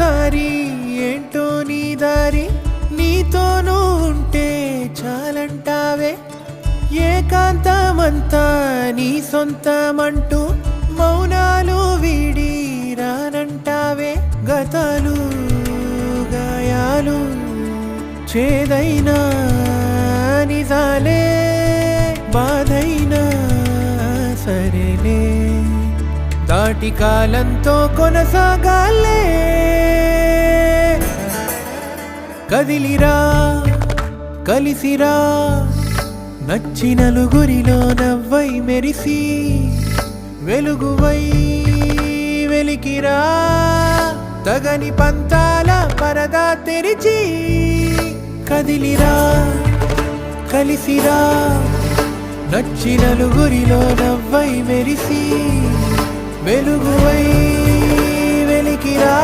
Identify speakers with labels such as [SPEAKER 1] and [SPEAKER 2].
[SPEAKER 1] ఒక్కసారి ఏంటో నీ దారి నీతోనూ ఉంటే చాలంటావే ఏకాంతమంతా నీ సొంతమంటూ మౌనాలు వీడి రానంటావే గతాలు గాయాలు చేదైనా నిజాలే బాధైనా సరేలే దాటి కాలంతో కొనసాగాలే కదిలిరా కలిసిరా నచ్చి నలుగురిలో నవ్వై మెరిసి వెలుగువై వెలికిరా తగని పంతాల పరదా తెరిచి కదిలిరా కలిసిరా నచ్చి నలుగురిలో నవ్వై మెరిసి వెలుగువై వెలికిరా